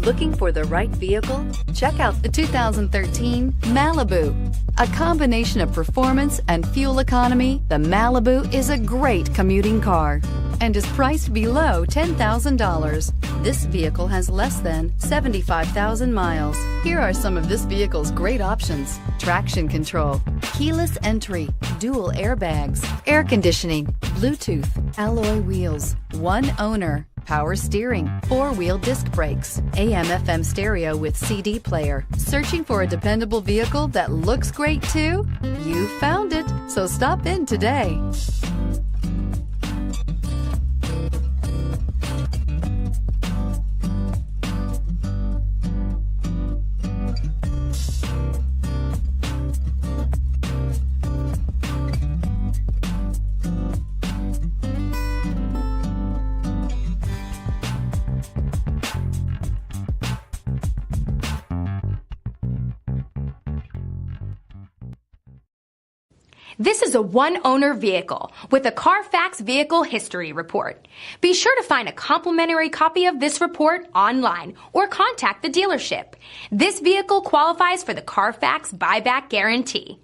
Looking for the right vehicle? Check out the 2013 Malibu. A combination of performance and fuel economy, the Malibu is a great commuting car and is priced below $10,000. This vehicle has less than 75,000 miles. Here are some of this vehicle's great options: traction control, keyless entry, dual airbags, air conditioning, Bluetooth, alloy wheels, one owner, power steering, four-wheel disc brakes, AM/FM stereo with CD player. Searching for a dependable vehicle that looks great too? You found it, so stop in today. This is a one-owner vehicle with a CARFAX Vehicle History Report. Be sure to find a complimentary copy of this report online or contact the dealership. This vehicle qualifies for the CARFAX Buyback Guarantee.